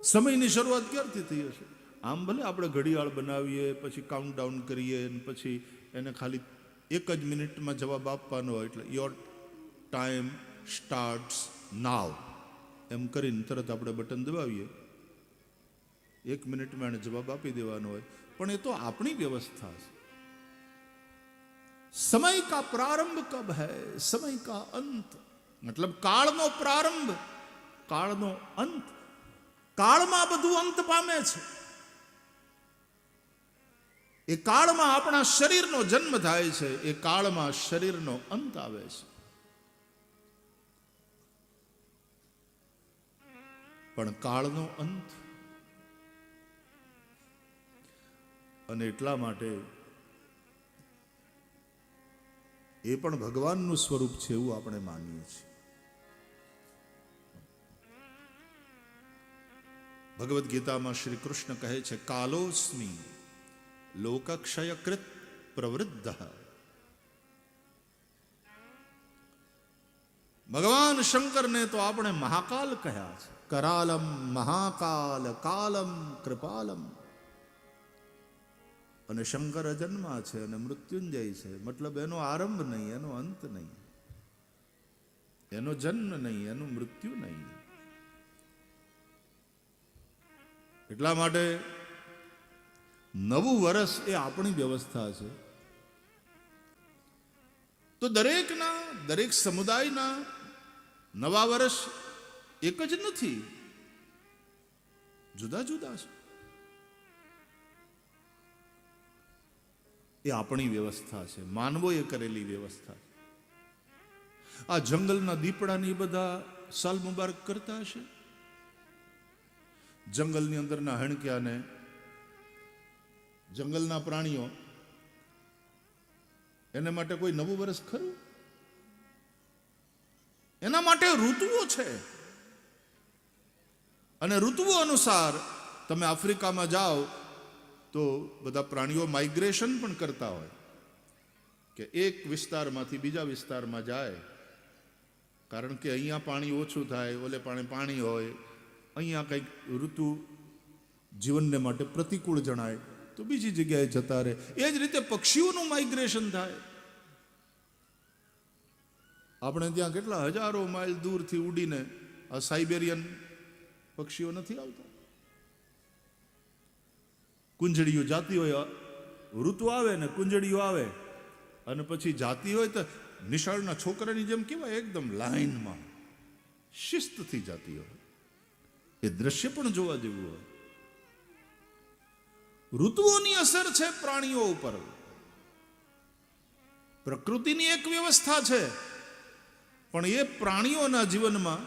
સમયની શરૂઆત ક્યારથી થઈ હશે? આમ ભલે આપણે ઘડિયાળ બનાવીએ, પછી કાઉન્ટડાઉન કરીએ, અને પછી એને ખાલી એક જ મિનિટમાં જવાબ આપવાનો હોય, એટલે યોર ટાઈમ સ્ટાર્ટ્સ નાવ એમ કરીને તરત આપણે બટન દબાવીએ, 1 મિનિટમાં એને જવાબ આપી દેવાનો હોય. પણ એ તો આપણી વ્યવસ્થા છે. સમય કા પ્રારંભ કબ હૈ, સમય કા અંત, મતલબ કાળનો પ્રારંભ, કાળનો અંત. કાળમાં બધું અંત પામે છે. એ કાળમાં આપણા શરીરનો જન્મ થાય છે, એ કાળમાં શરીરનો અંત આવે છે. પણ કાળનો અંત, અને એટલા માટે એ પણ ભગવાનનું સ્વરૂપ છે એવું આપણે માનીએ છીએ. ભગવદ્ ગીતામાં શ્રી કૃષ્ણ કહે છે, કાલોસ્મિ લોકક્ષયકૃત પ્રવૃદ્ધ. ભગવાન શંકરને તો આપણે મહાકાલ કહ્યા છે. કરાલમ મહાકાલ કાલમ કૃપાલમ. અને શંકર અજન્મા છે અને મૃત્યુંજય છે, મતલબ એનો આરંભ નહીં, એનો અંત નહીં, એનો જન્મ નહીં, એનું મૃત્યુ નહીં. એટલા માટે નવું વર્ષ એ આપણી વ્યવસ્થા છે. તો દરેક સમુદાયના નવા વર્ષ એક જ નથી, જુદા જુદા છે. એ આપણી વ્યવસ્થા છે, માનવોએ કરેલી વ્યવસ્થા છે. આ જંગલના દીપડાની બધા સાલ મુબારક કરતા હશે. જંગલની અંદરના હણક્યાને, જંગલના પ્રાણીઓ, એના માટે કોઈ નવું વર્ષ ખરું? એના માટે ઋતુઓ છે, અને ઋતુઓ અનુસાર તમે આફ્રિકામાં જાઓ તો બધા પ્રાણીઓ માઇગ્રેશન પણ કરતા હોય, કે એક વિસ્તારમાંથી બીજા વિસ્તારમાં જાય, કારણ કે અહીંયા પાણી ઓછું થાય, ઓલે પાણી હોય, અહીંયા કંઈક ઋતુ જીવનને માટે પ્રતિકૂળ જણાય તો બીજી જગ્યાએ જતા રહે. એ જ રીતે પક્ષીઓનું માઇગ્રેશન થાય. આપણે ત્યાં કેટલા હજારો માઇલ દૂરથી ઉડીને આ સાઇબેરિયન પક્ષીઓ નથી આવતા. કુંજડીઓ જાતી હોય, ઋતુ આવે ને કુંજડીઓ આવે, અને પછી જાતી હોય તો નિશાળના છોકરાની જેમ કેવાય, એકદમ લાઈનમાં શિસ્તથી જાતી હોય. એ દ્રશ્ય પણ જોવા જેવું હોય. ઋતુઓની અસર છે પ્રાણીઓ ઉપર. પ્રકૃતિની એક વ્યવસ્થા છે, પણ એ પ્રાણીઓના જીવનમાં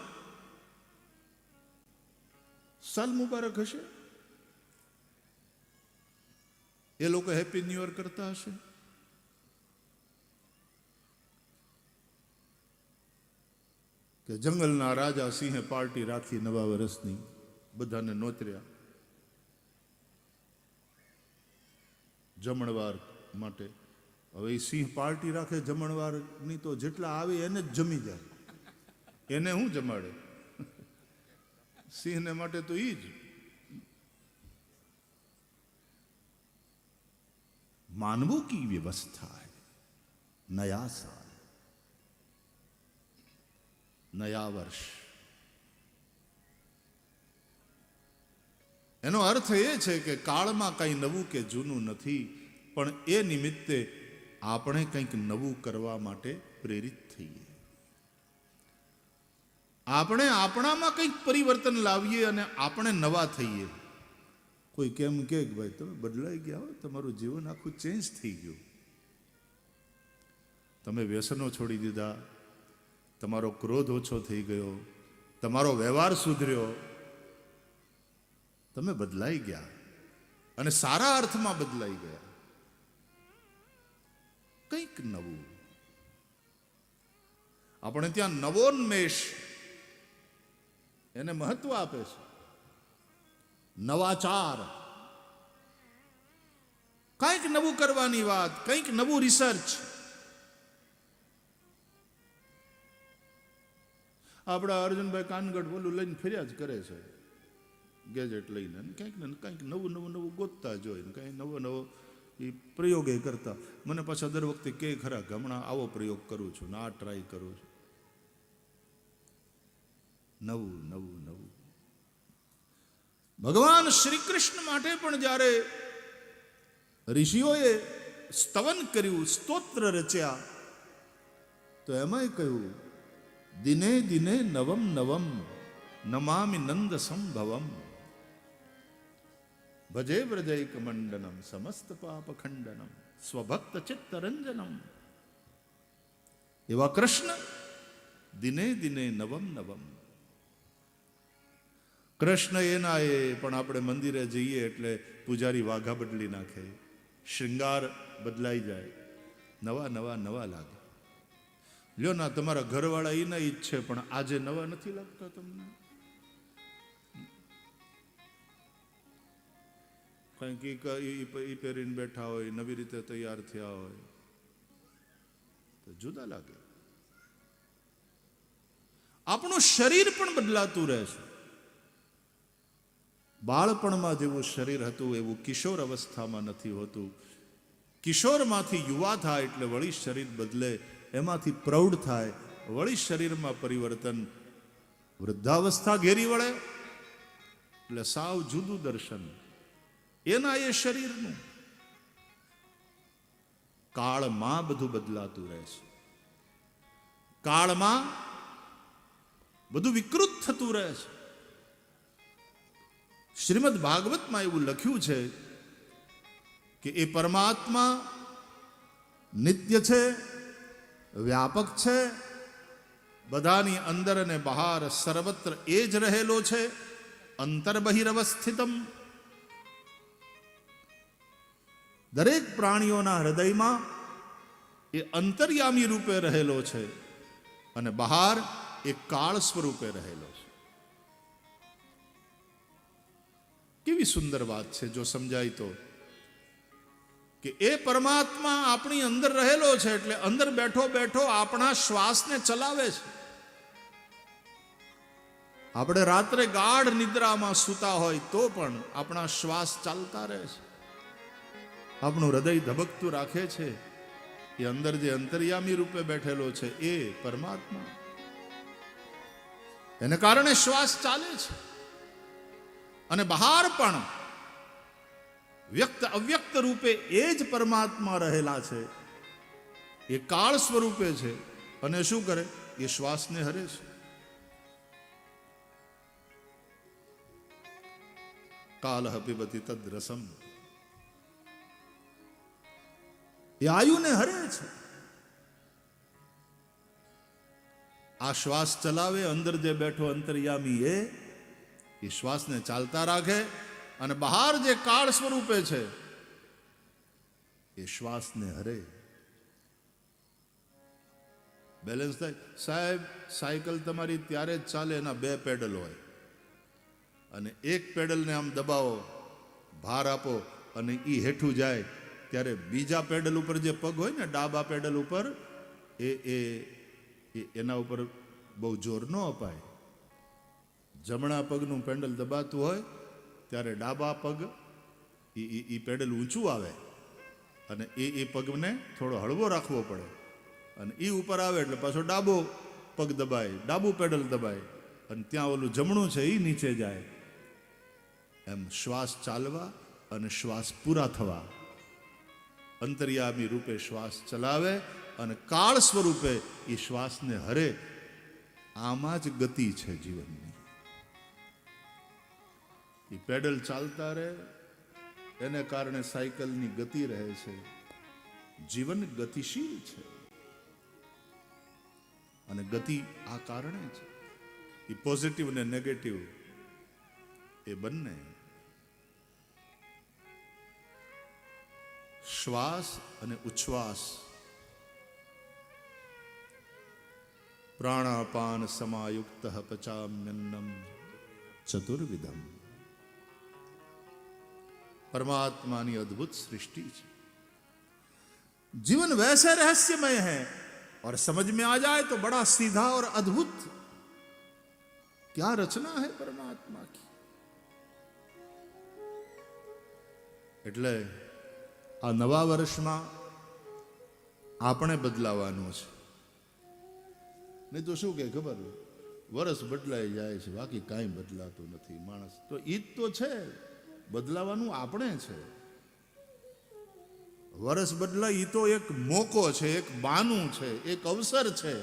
સાલ મુબારક હશે. એ લોકો હેપી ન્યુ યર કરતા હશે. કે જંગલના રાજા સિંહે પાર્ટી રાખી નવા વર્ષની, બધાને નોતર્યા જમણવાર માટે. હવે એ સિંહ પાર્ટી રાખે જમણવારની, તો જેટલા આવે એને જ જમી જાય, એને શું જમાડે? સિંહને માટે તો ઈ જ. मानवों की व्यवस्था है. नया साल, नया વર્ષ. એનો અર્થ એ છે કે કાળમાં કંઈ નવું કે જૂનું નથી, પણ એ નિમિત્તે આપણે કંઈક નવું કરવા માટે પ્રેરિત થઈએ. આપણે આપણામાં કંઈક પરિવર્તન લાવીએ અને આપણે નવા થઈએ. કોઈ કેમ કે ભાઈ તમે બદલાઈ ગયા હો, તમારું જીવન આખું ચેન્જ થઈ ગયું, તમે વ્યસનો છોડી દીધા, તમારો ક્રોધ ઓછો થઈ ગયો, તમારો વ્યવહાર સુધર્યો, તમે બદલાઈ ગયા, અને સારા અર્થમાં બદલાઈ ગયા. કંઈક નવું. આપણે ત્યાં નવોન્મેષ એને મહત્વ આપે છે. નવાચાર, કંઈક નવું કરવાની વાત, કંઈક નવું રિસર્ચ. આપણા અર્જુનભાઈ કાનગઢ બોલું લઈને ફર્યા જ કરે છે. ગેજેટ લઈને કંઈક ને કંઈક નવું ગોતતા જ હોય ને કંઈક નવો એ પ્રયોગ એ કરતા. મને પાછા દર વખતે કે ખરા કે હમણાં આવો પ્રયોગ કરું છું ને આ ટ્રાય કરું છું. નવું ભગવાન શ્રી કૃષ્ણ માટે પણ જ્યારે ઋષિઓએ સ્તવન કર્યું, સ્તોત્ર રચ્યા, તો એમાંય કહ્યું દિને દિને નવમ નવમ નમામિ નંદ સંભવમ ભજે વ્રજૈક મંડનમ સમસ્ત પાપ ખંડનમ સ્વભક્ત ચિત્તરંજનમ. એવા કૃષ્ણ દિને દિને નવમ નવમ. કૃષ્ણ એના એ પણ આપણે મંદિરે જઈએ એટલે પૂજારી વાઘા બદલી નાખે, શૃંગાર બદલાઈ જાય, નવા લાગે. લ્યો ના તમારા ઘરવાળા એના ઈ જ છે પણ આજે નવા નથી લાગતા તમને? કંઈક ઈ પહેરીને બેઠા હોય, નવી રીતે તૈયાર થયા હોય તો જુદા લાગે. આપણું શરીર પણ બદલાતું રહે છે. બાળપણમાં જેવું શરીર હતું એવું કિશોર અવસ્થામાં નથી હોતું. કિશોરમાંથી યુવા થાય એટલે વળી શરીર બદલે, એમાંથી પ્રૌઢ થાય વળી શરીરમાં પરિવર્તન, વૃદ્ધાવસ્થા ઘેરી વળે એટલે સાવ જુદું દર્શન એના એ શરીરનું. કાળમાં બધું બદલાતું રહે છે, કાળમાં બધું વિકૃત થતું રહે છે. શ્રીમદ ભાગવતમાં એવું લખ્યું છે કે એ પરમાત્મા નિત્ય છે, વ્યાપક છે, બધાની અંદર અને બહાર સર્વત્ર એ જ રહેલો છે. અંતર્બહિરવસ્થિતમ, દરેક પ્રાણીઓના હૃદયમાં એ અંતર્યામી રૂપે રહેલો છે અને બહાર એ કાળ સ્વરૂપે રહેલો છે. કેવી સુંદર વાત છે જો સમજાય તો, કે એ પરમાત્મા આપણી અંદર રહેલો છે એટલે અંદર બેઠો બેઠો આપણા શ્વાસને ચલાવે છે. આપણે રાત્રે ગાઢ નિદ્રામાં સૂતા હોય તો પણ આપણા શ્વાસ ચાલતા રહે છે, આપણું હૃદય ધબકતું રાખે છે. એ અંદર જે અંતર્યામી રૂપે બેઠેલો છે એ પરમાત્મા, એને કારણે શ્વાસ ચાલે છે. અને બહાર પણ વ્યક્ત અવ્યક્ત રૂપે એ જ પરમાત્મા રહેલા છે. એ કાળ સ્વરૂપે છે અને શું કરે? એ શ્વાસને હરે છે. કાલ પીબતી તદ રસમ, એ આયુને હરે છે. આ શ્વાસ ચલાવે, અંદર જે બેઠો અંતર્યામી એ શ્વાસને ચાલતા રાખે અને બહાર જે કાળ સ્વરૂપે છે એ શ્વાસને હરે. બેલેન્સ થાય. સાહેબ, સાયકલ તમારી ત્યારે જ ચાલે એના 2 પેડલ હોય અને એક પેડલને આમ દબાવો, ભાર આપો અને એ હેઠું જાય ત્યારે બીજા પેડલ ઉપર જે પગ હોય ને, ડાબા પેડલ ઉપર, એના ઉપર બહુ જોર ન અપાય. જમણા પગનું પેડલ દબાતું હોય ત્યારે ડાબા પગ એ પેડલ ઊંચું આવે અને એ પગને થોડો હળવો રાખવો પડે અને એ ઉપર આવે એટલે પાછો ડાબો પગ દબાય, ડાબું પેડલ દબાય અને ત્યાં ઓલું જમણું છે એ નીચે જાય. એમ શ્વાસ ચાલવા અને શ્વાસ પૂરા થવા, અંતર્યામી રૂપે શ્વાસ ચલાવે અને કાળ સ્વરૂપે એ શ્વાસને હરે. આમાં જ ગતિ છે જીવનની. એ પેડલ ચાલતા રહે એને કારણે સાયકલની ગતિ રહે છે. જીવન ગતિશીલ છે અને ગતિ આ કારણે છે. એ પોઝિટિવ ને નેગેટિવ એ બંને. શ્વાસ અને ઉચ્છ્વાસ, પ્રાણાપાન સમાયુક્ત પચામ્યન્નમ ચતુર્વિધમ. परमात्मा की अद्भुत सृष्टि है. जीवन वैसे रहस्यमय है और समझ में आ जाए तो बड़ा सीधा और अद्भुत. क्या रचना है परमात्मा की. એટલે આ નવા વર્ષમાં આપણે બદલાવાનું છે. નહીં તો શું કે ખબર, વર્ષ બદલાઈ જાય છે, બાકી કાંઈ બદલાતું નથી માણસ. તો ઈ જ તો છે, બદલાવાનું આપણે છે. વર્ષ બદલાય ઈ તો એક મોકો છે, એક બાનું છે, એક અવસર છે,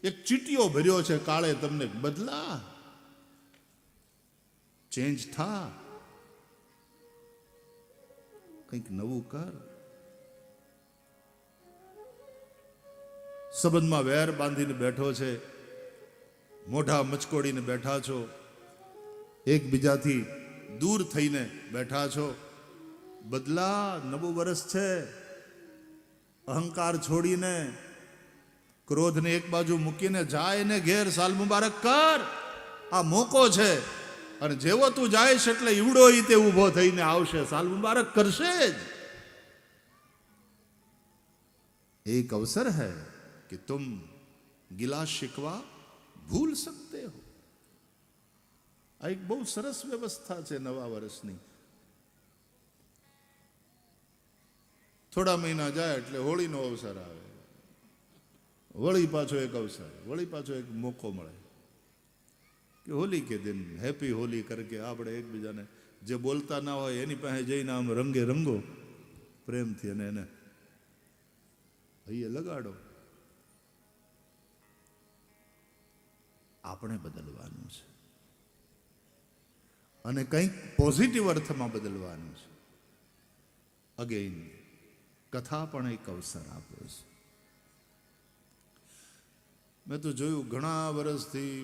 એક ચીટીઓ ભર્યો છે કાળે તમને, બદલા, ચેન્જ થા, કંઈક નવું કર. સંબંધમાં વેર બાંધીને બેઠો છે, મોઢા મચકોડીને બેઠા છો, એકબીજાથી દૂર થઈને બેઠા છો, બદલા, નવું વર્ષ છે. અહંકાર છોડીને, ક્રોધને એક બાજુ મૂકીને જાય ને ઘેર સાલ મુબારક કર. આ મોકો છે. અને જેવો તું જાયશ એટલે ઈવડો ઈ તે ઊભો થઈને આવશે, સાલ મુબારક કરશે જ. એક અવસર है कि तुम गिला शिकवा भूल सकते हो. આ એક બહુ સરસ વ્યવસ્થા છે નવા વર્ષની. થોડા મહિના જાય એટલે હોળીનો અવસર આવે, વળી પાછો એક અવસર, વળી પાછો એક મોકો મળે કે હોલી કે દિન હેપી હોલી કરકે આપણે એકબીજાને જે બોલતા ના હોય એની પાસે જઈને આમ રંગે રંગો પ્રેમથી અને એને અહીંયા લગાડો. આપણે બદલવાનું છે અને કંઈક પોઝિટિવ અર્થમાં બદલવાનું છે. અગેઇન કથા પણ એક અવસર આપે છે. મેં તો જોયું ઘણા વર્ષથી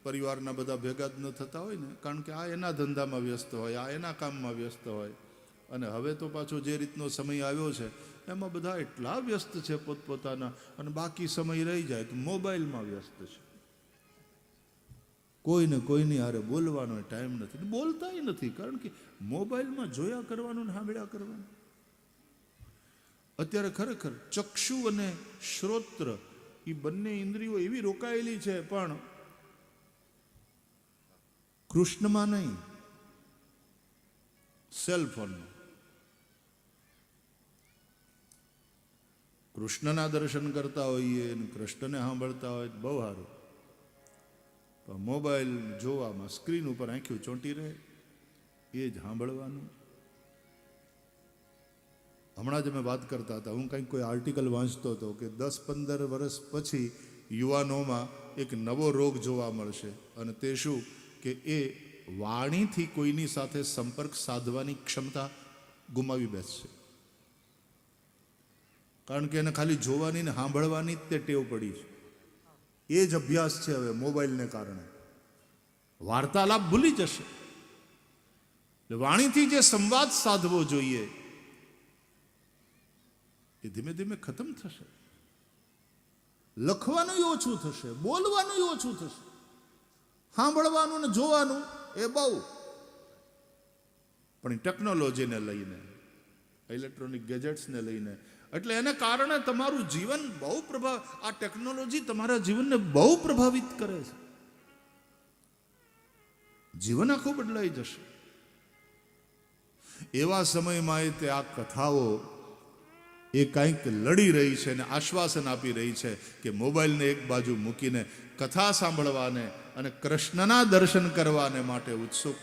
પરિવારના બધા ભેગા જ ન થતા હોય ને, કારણ કે આ એના ધંધામાં વ્યસ્ત હોય, આ એના કામમાં વ્યસ્ત હોય. અને હવે તો પાછો જે રીતનો સમય આવ્યો છે એમાં બધા એટલા વ્યસ્ત છે પોતપોતાના, અને બાકી સમય રહી જાય તો મોબાઈલમાં વ્યસ્ત છે. કોઈને કોઈની હારે બોલવાનો ટાઈમ નથી, બોલતાય નથી, કારણ કે મોબાઈલમાં જોયા કરવાનું ને સાંભળ્યા કરવાનું. અત્યારે ખરેખર ચક્ષુ અને શ્રોત્ર એ બંને ઇન્દ્રિયો એવી રોકાયેલી છે, પણ કૃષ્ણમાં નહીં, સેલફોનમાં. કૃષ્ણના દર્શન કરતા હોઈએ અને કૃષ્ણને સાંભળતા હોય બહુ સારું, પણ મોબાઈલ જોવામાં સ્ક્રીન ઉપર આંખ્યું ચોંટી રહે, એ જ સાંભળવાનું. હમણાં જ અમે વાત કરતા હતા, હું કંઈક કોઈ આર્ટિકલ વાંચતો હતો કે 10-15 વર્ષ પછી યુવાનોમાં એક નવો રોગ જોવા મળશે, અને તે શું કે એ વાણીથી કોઈની સાથે સંપર્ક સાધવાની ક્ષમતા ગુમાવી બેસશે. કારણ કે એને ખાલી જોવાની ને સાંભળવાની જ તે ટેવ પડી છે. એ જ અભ્યાસ છે હવે મોબાઈલને કારણે. વાર્તાલાપ ભૂલી જશે. વાણીથી જે સંવાદ સાધવો જોઈએ એ ધીમે ધીમે ખતમ થશે. લખવાનું ઓછું થશે, બોલવાનું ઓછું થશે, સાંભળવાનું ને જોવાનું એ બહુ. પણ ટેકનોલોજીને લઈને, ઇલેક્ટ્રોનિક ગેજેટ્સને લઈને, એટલે એને કારણે તમારું જીવન બહુ આ ટેકનોલોજી તમારા જીવનને બહુ પ્રભાવિત કરે છે. જીવન આખું બદલાઈ જશે. એવા સમયમાં તે આ કથાઓ એ કંઈક લડી રહી છે અને આશ્વાસન આપી રહી છે કે મોબાઈલને એક બાજુ મૂકીને કથા સાંભળવાને અને કૃષ્ણના દર્શન કરવાને માટે ઉત્સુક.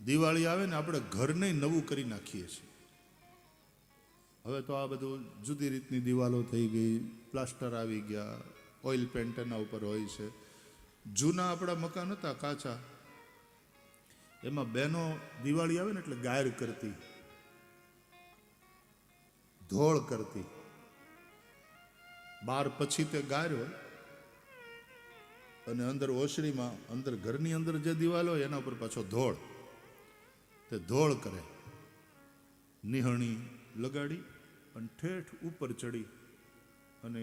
દિવાળી આવે ને આપણે ઘરને નવું કરી નાખીએ છીએ. હવે તો આ બધું જુદી રીતની દિવાલો થઈ ગઈ, પ્લાસ્ટર આવી ગયા, ઓઇલ પેન્ટ એના ઉપર હોય છે. જૂના આપણા મકાન હતા કાચા, એમાં બહેનો દિવાળી આવે ને એટલે ગાયર કરતી, ધોળ કરતી. બાર પછી તે ગાયર હોય અને અંદર ઓસરીમાં, અંદર ઘરની અંદર જે દિવાલ હોય એના ઉપર પાછો ધોળ. તે ધોળ કરે, નિહણી લગાડી અને ઠેઠ ઉપર ચડી અને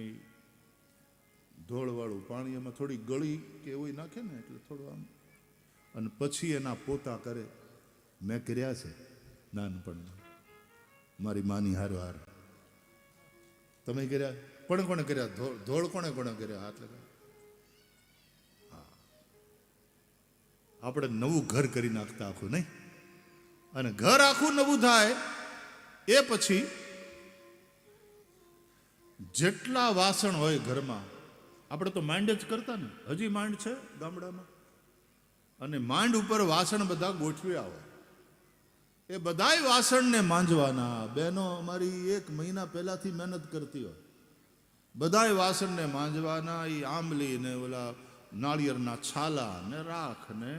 ધોળવાળું પાણી એમાં થોડી ગળી કે એવું નાખે ને એટલે થોડું આમ, અને પછી એના પોતા કરે. મેં કર્યા છે નાનપણમાં, મારી માની હારો હાર. તમે કર્યા? કોણે કોણે કર્યા? ધોળ કોણે કોણે કર્યા? હાથ લગા. હા, આપણે નવું ઘર કરી નાખતા આખું, નહીં? અને ઘર આખું નવું થાય એ પછી જેટલા વાસણ હોય ઘરમાં, આપણે તો માંડ જ કરતા ને, હજી માંડ છે ગામડામાં, અને માંડ ઉપર વાસણ બધા ગોઠવ્યા હોય. એ બધાય વાસણને માંજવાના. બહેનો અમારી 1 મહિના પહેલાથી મહેનત કરતી હોય. બધાય વાસણને માંજવાના. એ આંબલી ને ઓલા નાળિયેરના છાલા ને રાખ ને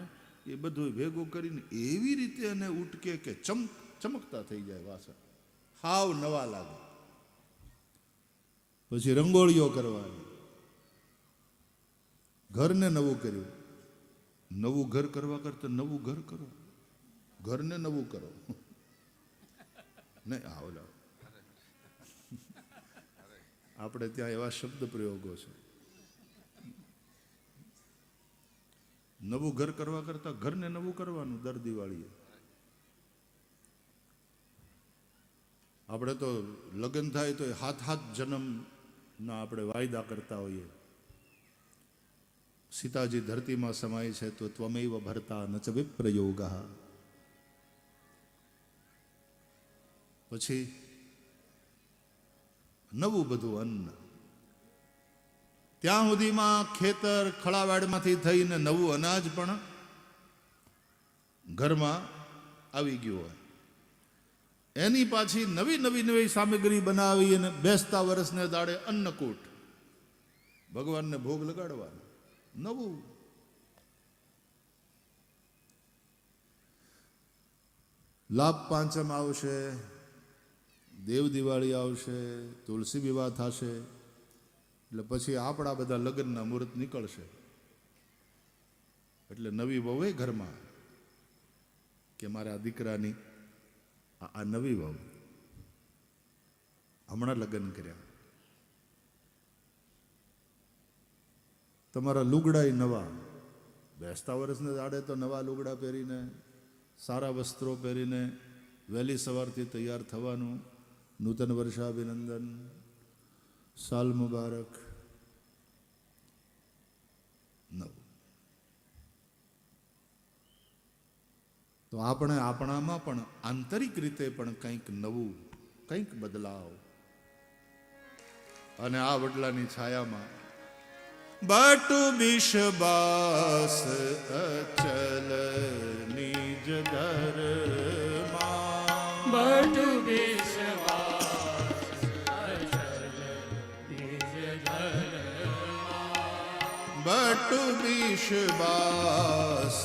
એ બધું ભેગું કરીને એવી રીતે એને ઉટકે કે ચમકતા થઈ જાય વાસણ, હાવ નવા લાગે. પછી રંગોળીઓ કરવાની. ઘરને નવું કર્યું. નવું ઘર કરવા કરતા નવું ઘર કરો, ઘરને નવું કરો. નહીં આવલા આપણે ત્યાં એવા શબ્દ પ્રયોગો છે. નવું ઘર કરવા કરતા ઘરને નવું કરવાનું. દર દિવાળીએ આપણે તો લગ્ન થાય તો 7 જન્મના આપણે વાયદા કરતા હોઈએ. સીતાજી ધરતીમાં સમાય છે તો ત્વમૈવ ભર્તા ન ચ વિપ્રયોગઃ. પછી નવું બધું અન્ન. ત્યાં સુધીમાં ખેતર ખળાવાડમાંથી થઈને નવું અનાજ પણ ઘરમાં આવી ગયું હોય. એની પાછી નવી સામગ્રી બનાવી અને બેસતા વર્ષને દાડે અન્નકૂટ ભગવાનને ભોગ લગાડવાનો. નવું. લાભ પાંચમ આવશે, દેવ દિવાળી આવશે, તુલસી વિવાહ થશે, એટલે પછી આપણા બધા લગ્નના મુહૂર્ત નીકળશે. એટલે નવી વહુ ઘરમાં કે મારા દીકરાની આ નવી વહુ હમણાં લગ્ન કર્યા, તમારા લુગડા નવા. બેસતા વર્ષને દાડે તો નવા લુગડા પહેરીને, સારા વસ્ત્રો પહેરીને વહેલી સવારથી તૈયાર થવાનું. નૂતન વર્ષાભિનંદન, સાલ મુબારક. નવું. તો આપણે આપણામાં પણ આંતરિક રીતે પણ કંઈક નવું, કંઈક બદલાવ. અને આ વડલાની છાયામાં બટુ બિશબાસ અચલ નિજ ધરમાં, બટુ બિશબાસ અચલ નિજ ધરમાં, બટુ બિશબાસ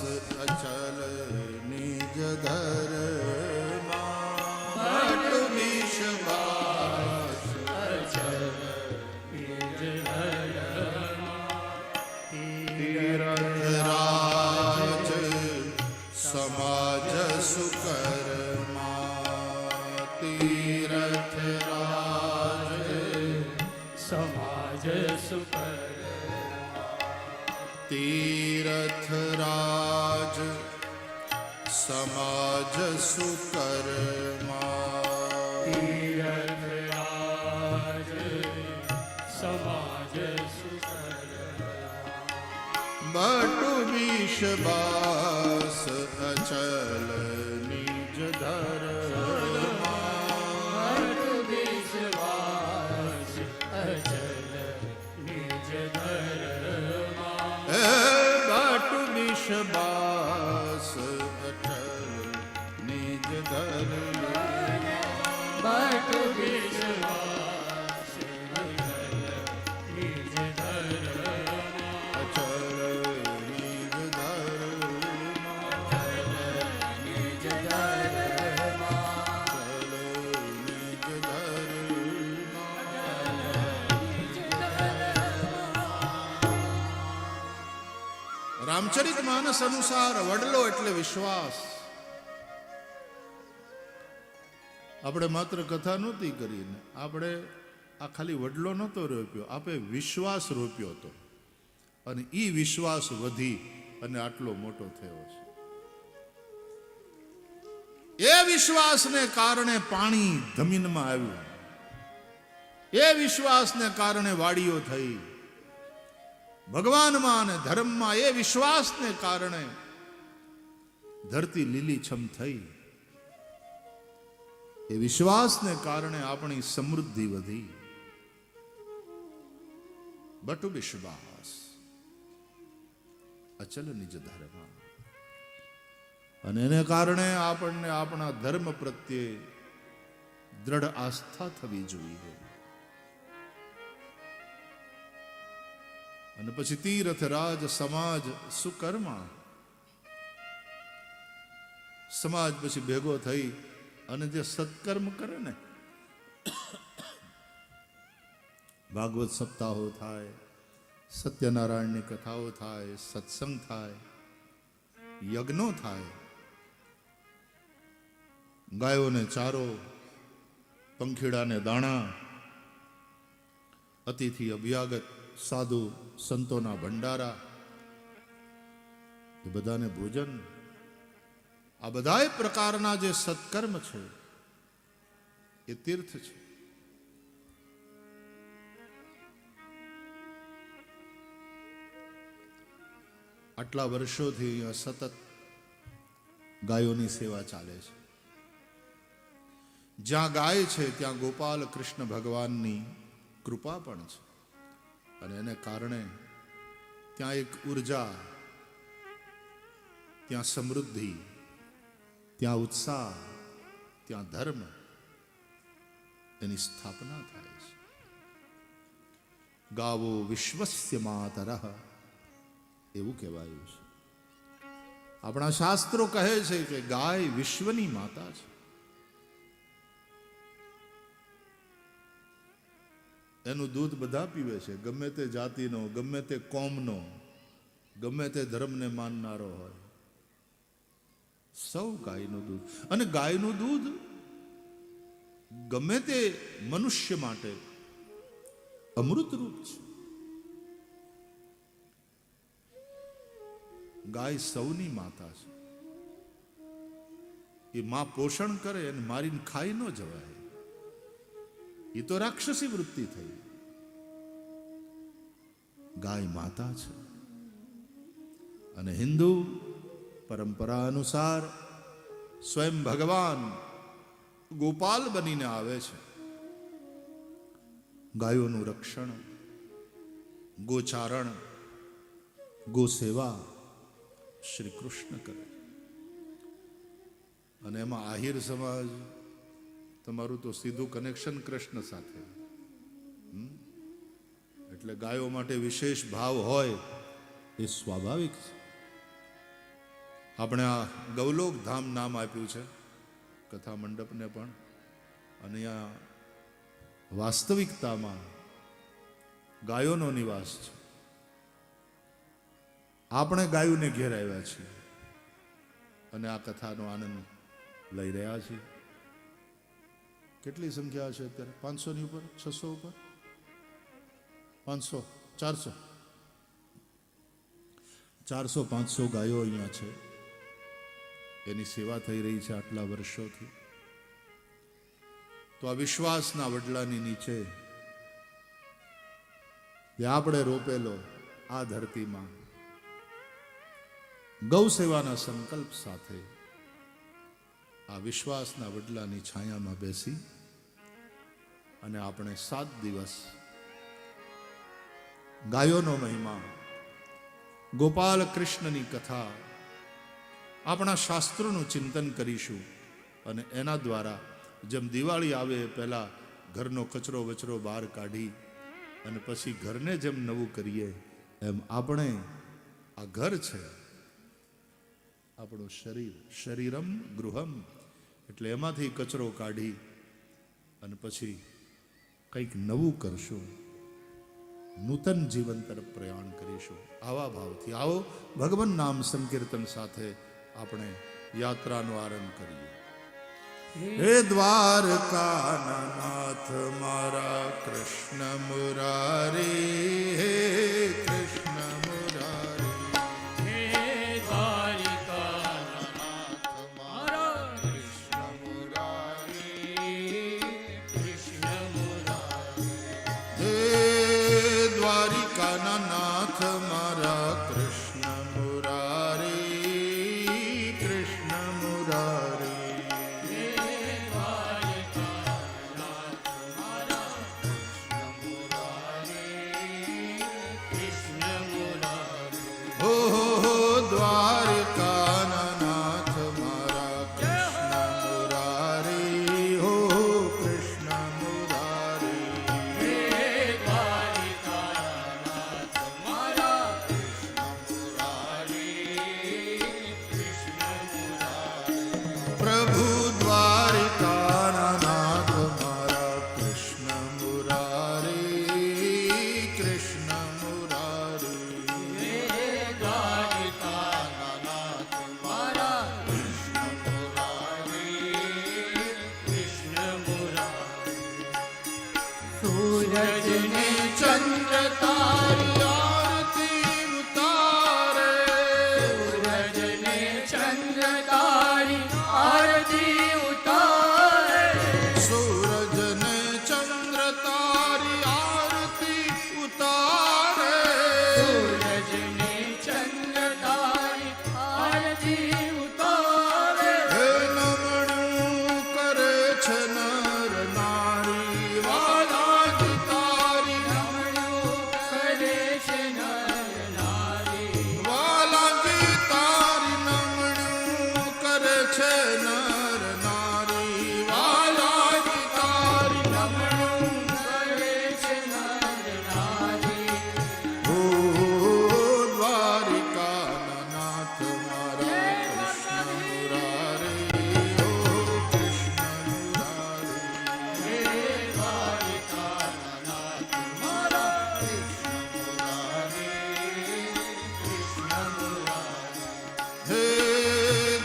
અચલ નિજ ધરમાં, બટુ બિશબાસ અચલ નિજ તીરથરાજ સમાજ સુકર્મા, તીરથરાજ સમાજ સુકર, તીરથરાજ સમાજ સુકર્મા, તીરથરાજ સમાજ સુકર, બટુ બિશબાસ અચલ નિજ ધરમાં, બટુ બિશબાસ અચલ નિજ ધરમાં, બટુ બિશબાસ અચલ નિજ ધરમાં, બટુ બિશબાસ અચલ નિજ ધરમાં, અચલ નિજ ધરમાં, નિજ ધરમાં, અચલ નિજ ધરમાં. રામચરિત માનસ અનુસાર વડલો એટલે વિશ્વાસ. આપણે માત્ર કથા નહોતી કરીને, આપણે આ ખાલી વડલો નહોતો રોપ્યો, આપણે વિશ્વાસ રોપ્યો હતો. અને એ વિશ્વાસ વધી અને આટલો મોટો થયો છે. એ વિશ્વાસને કારણે પાણી જમીનમાં આવ્યું, એ વિશ્વાસને કારણે વાડીઓ થઈ. ભગવાનમાં અને ધર્મમાં એ વિશ્વાસને કારણે ધરતી લીલીછમ થઈ. એ વિશ્વાસને કારણે આપણી સમૃદ્ધિ વધી. બટુ વિશ્વાસ અચલ નિજ ધર્મ. અને એને કારણે આપણને આપણા ધર્મ પ્રત્યે દ્રઢ આસ્થા થવી જોઈએ. અને પછી તીર્થ રાજ સમાજ સુકર્મા. સમાજ પછી ભેગો થઈ અને જે સત્કર્મ કરે ને, ભાગવત સપ્તાહો થાય, સત્યનારાયણની કથાઓ થાય, સત્સંગ થાય, યજ્ઞો થાય, ગાયોને ચારો, પંખીડાને દાણા, અતિથિ અભ્યાગત સાધુ સંતોના ભંડારા, એ બધાને ભોજન, આ બધાય પ્રકારના જે સત્કર્મ છે એ તીર્થ છે. આટલા વર્ષોથી અહીંયા સતત ગાયોની સેવા ચાલે છે. જ્યાં ગાય છે ત્યાં ગોપાલ કૃષ્ણ ભગવાનની કૃપા પણ છે. અને એને કારણે ત્યાં એક ઉર્જા, ત્યાં સમૃદ્ધિ, ત્યાં ઉત્સાહ, ત્યાં ધર્મ, એની સ્થાપના થાય છે. ગાવો વિશ્વસ્ય માતરઃ એવું કહેવાયું છે. આપણા શાસ્ત્રો કહે છે કે ગાય વિશ્વની માતા છે. એનું દૂધ બધા પીવે છે, ગમે તે જાતિનો, ગમે તે કોમનો, ગમે તે ધર્મને માનનારો હોય, સૌ ગાયનું દૂધ. અને ગાયનું દૂધ ગમે તે મનુષ્ય માટે અમૃતરૂપ છે. ગાય સૌની માતા છે. એ માં પોષણ કરે અને મારીને ખાઈ ન જવાય. એ તો રાક્ષસી વૃત્તિ થઈ. ગાય માતા છે. અને હિન્દુ પરંપરા અનુસાર સ્વયં ભગવાન ગોપાલ બનીને આવે છે. ગાયોનું રક્ષણ, ગોચારણ, ગોસેવા શ્રી કૃષ્ણ કરે. અને એમાં આહિર સમાજ, તમારું તો સીધું કનેક્શન કૃષ્ણ સાથે, એટલે ગાયો માટે વિશેષ ભાવ હોય એ સ્વાભાવિક છે. આપણે આ ગૌલોક ધામ નામ આપ્યું છે કથા મંડપને પણ. અને આ વાસ્તવિકતામાં ગાયોનો નિવાસ છે. આપણે ગાયોને ઘેર આવ્યા છીએ અને આ કથાનો આનંદ લઈ રહ્યા છીએ. કેટલી સંખ્યા છે અત્યારે? 500 ની ઉપર, 600 ઉપર, 500, 400, 500 ગાયો અહીંયા છે. એની સેવા થઈ રહી છે આટલા વર્ષોથી. તો આ વિશ્વાસના વડલાની નીચે જે આપણે રોપેલો આ ધરતીમાં ગૌ સેવાના સંકલ્પ સાથે આ વિશ્વાસના વડલાની છાયામાં બેસી અને આપણે 7 દિવસ ગાયોનો મહિમા, ગોપાલ કૃષ્ણની કથા, આપણા શાસ્ત્રોનું ચિંતન કરીશું. અને એના દ્વારા જેમ દિવાળી આવે પહેલા ઘરનો કચરો વચરો બહાર કાઢી અને પછી ઘરને જેમ નવું કરીએ, એમ આપણે આ ઘર છે આપણું શરીર, શરીરમ ગૃહમ, એટલે એમાંથી કચરો કાઢી અને પછી કંઈક નવું કરશું, નૂતન જીવન તરફ પ્રયાણ કરીશું. આવા ભાવથી આવો ભગવાન નામ સંકીર્તન સાથે આપણે યાત્રાનો આરંભ કરીએ. હે દ્વારકાના નાથ મારા કૃષ્ણ મુરારી, હે કૃષ્ણ મુરારી, હે દ્વારિકાના નાથ મારા કૃષ્ણ મુરારી, કૃષ્ણ મુરારી, હે દ્વારિકાના નાથ મારા કૃષ્ણ મુરારી, કૃષ્ણ સૂરજને ચંદ્ર તારી આરતી ઉતારે સૂરજને ચંદ્ર તારી આરતી ઉતારે સૂરજને ચંદ્ર તારી આરતી ઉતારે સૂરજને ચંદ્ર તારી આરતી ઉતારે હે નમણું કરે છે નર નારી વાલાજી તારી નમણું કરે છે નર નારી વાલાજી તારી નમણું કરે છે નર નારી વાલાજી તારી નમણું કરે છે નર નારી ઓ દ્વારિકાના નાથ મારા કૃષ્ણ મુરારી ઓ કૃષ્ણ મુરારી હે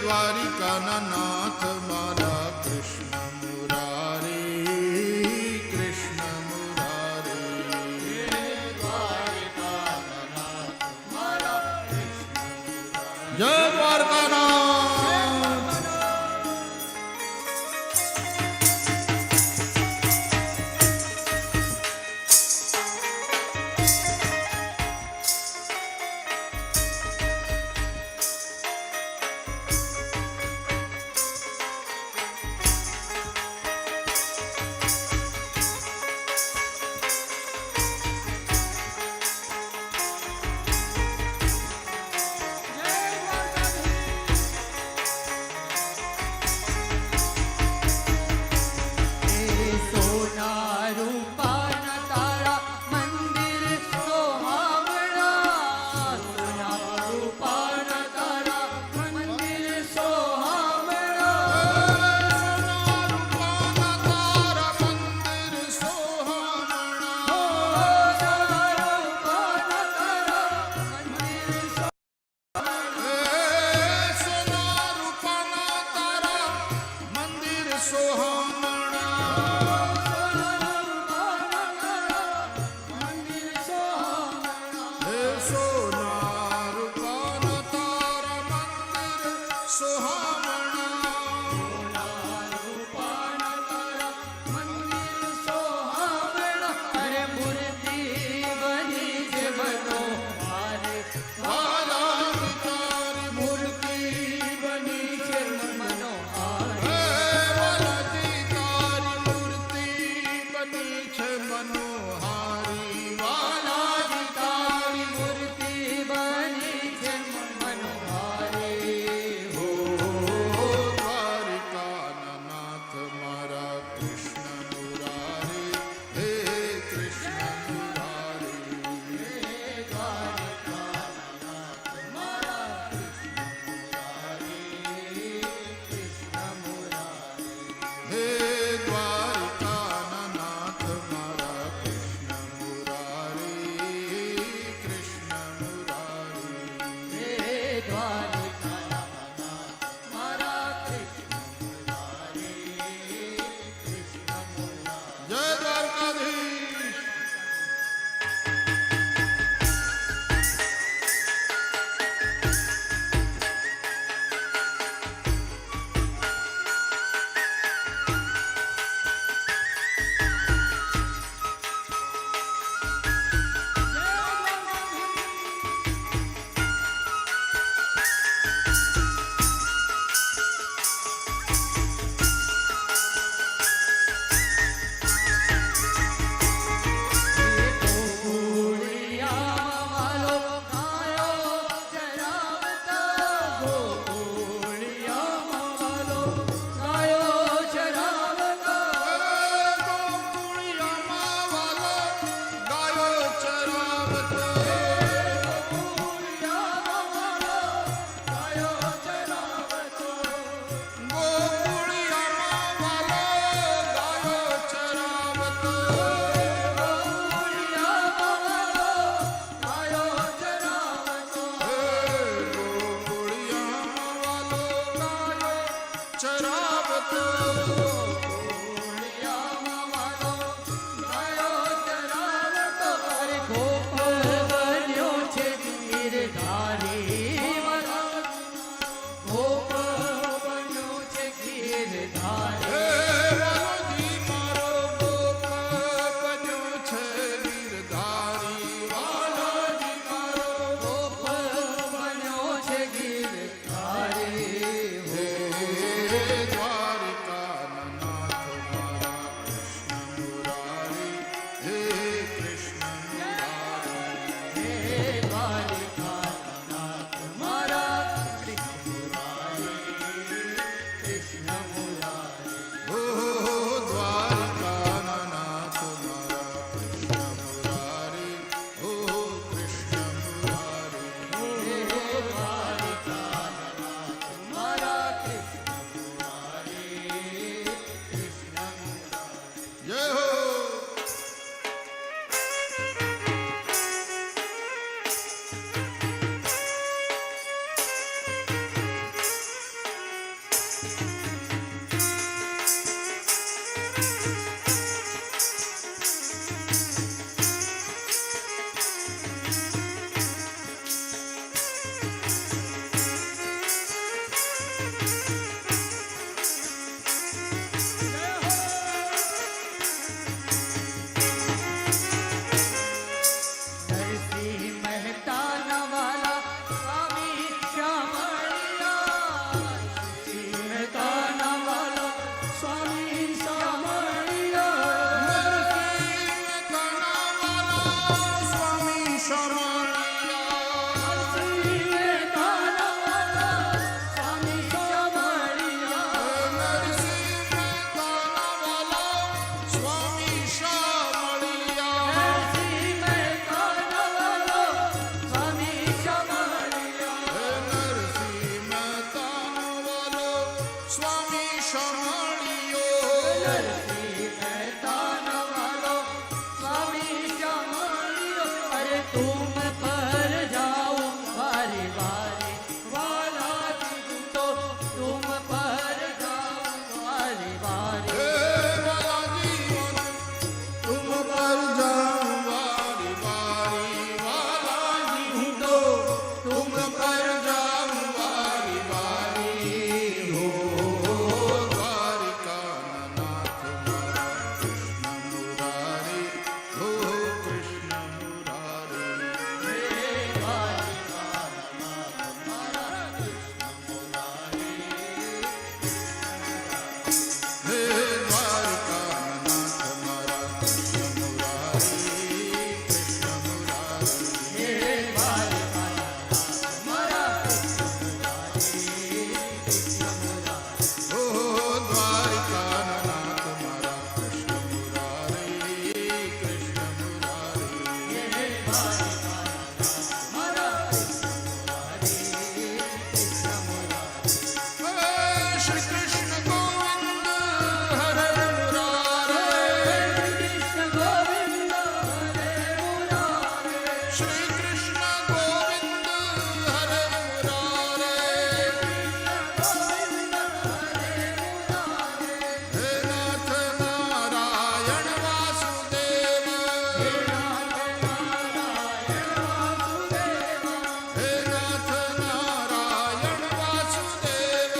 દ્વારિકાના નાથ મારા કૃષ્ણ મુરારી કૃષ્ણ મુરારી હે દ્વારિકાના નાથ મારા કૃષ્ણ મુરારી કૃષ્ણ મુરારી દ્વારિકાના નાથ મારા કૃષ્ણ જય દ્વારકાનાથ સોના રૂપાના તારા મંદિર સોહામણા સોના રૂપાના તારા મંદિર સોહામણા તારા મંદિર સોહામણા સોના રૂપાના તારા મંદિર સોના રૂપાના તારા મંદિર સોહામણા હે સોના રૂપાના તારા મંદિર સોહામણા અરે મૂર્તિ બની છે મનોહારે વાલાજી તારી મૂર્તિ બની છે મનોહારે હે વાલાજી તારી મૂર્તિ બની છે મનોહારી વાલાજી તારી મૂર્તિ બની છે મનોહારે હો દ્વારિકાના નાથ મારા કૃષ્ણ મુરારી હે કૃષ્ણ મુરારી હે દ્વારિકાના નાથ મારા કૃષ્ણ મુરારી કૃષ્ણ મુરારી હે દ્વારિકાના મારા કૃષ્ણ મુરારી કૃષ્ણ મુરારી જય દ્વારકાધીશ ચરાવતો ગોળિયામાં વાલો ગાયો ચરાવતો નરસિંહ મહેતાના વાલો સ્વામી શ્યામાળીઓ અરે તુમ પર જાઉં વારે વારે વાલા કીધું તો તુમ પર જાઉં વારે વારે હે વાલાજી તુમ પર જાઉં વારી વારી વાલાજી હું તો તુમ પર જાઉં વારી વારી હો દ્વારિકાના નાથ મારા કૃષ્ણ મુરારી હો કૃષ્ણ મુરારી હે દ્વારિકાના નાથ મારા કૃષ્ણ મુરારી કૃષ્ણ મુરારી હો દ્વારિકાના નાથ મારા કૃષ્ણ મુરારી કૃષ્ણ મુરારી શ્રી કૃષ્ણ ગોવિંદ હરે મુરારે કૃષ્ણ ગોવિંદ હરે મુરારે શ્રી કૃષ્ણ ગોવિંદ હરે મુરારે હે નાથ નારાયણ વાસુદેવ હે નાથ નારાયણ વાસુદેવ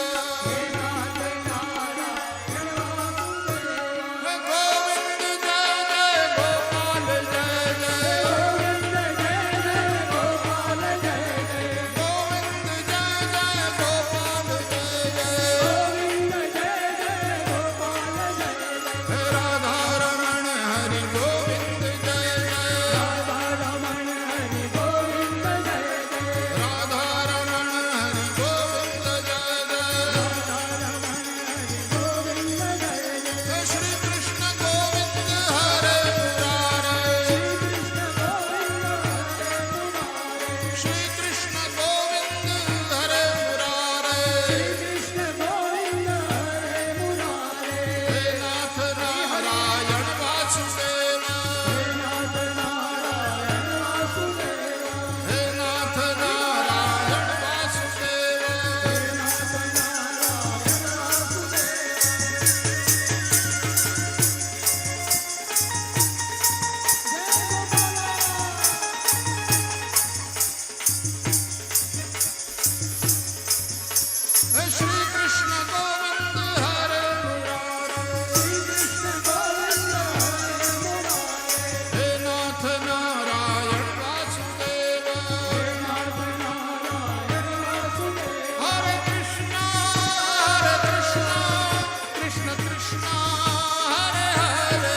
હે ગોવિંદ જય જય ગોપાલ જય જય ગોવિંદ જય જય ગોપાલ જય જય હે રાધા રમણ હરિ ગોવિંદ જય જય રાધા રમણ હરિ ગોવિંદ જય જય હે શ્રી કૃષ્ણ ગોવિંદ હરે મુરારે શ્રી કૃષ્ણ ગોવિંદ હરે મુરારે હે નાથ નારાયણ વાસુદેવ હે નાથ નારાયણ વાસુદેવ હે શ્રી કૃષ્ણ ગોવિંદ હરે મુરારે હે નાથ નારાયણ વાસુદેવ હરે કૃષ્ણ કૃષ્ણ કૃષ્ણ હરે હરે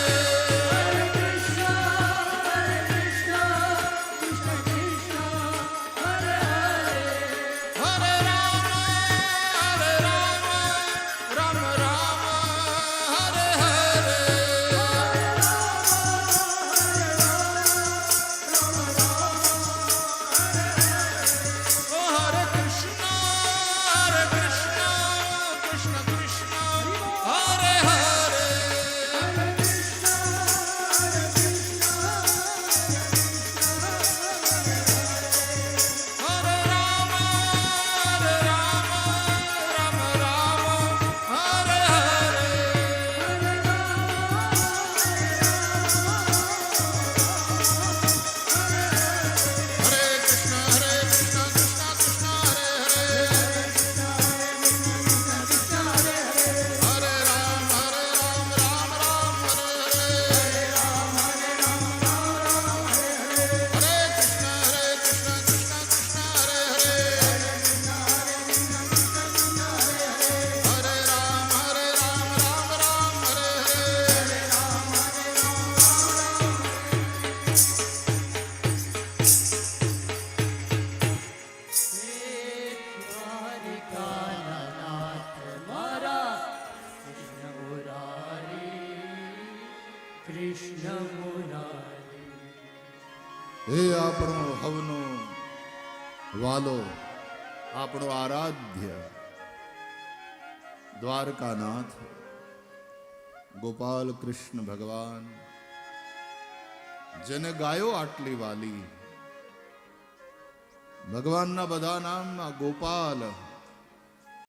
હરે રામ રામ હરે હરે ઓ હરે કૃષ્ણ કૃષ્ણ કૃષ્ણ હરે હરે હરે રામ રામ હરે હરે હરે કૃષ્ણ કૃષ્ણ કૃષ્ણ હરે હરે હરે રામ રામ હરે હરે હરે કૃષ્ણ કૃષ્ણ હરે હરે હરે રામ હરે કૃષ્ણ મુરારી હે આપણો હવનો વાલો આપણો આરાધ્ય દ્વારકાનાથ ગોપાલ કૃષ્ણ ભગવાન જેને ગાયો આટલી વાલી. ભગવાનના બધા નામમાં ગોપાલ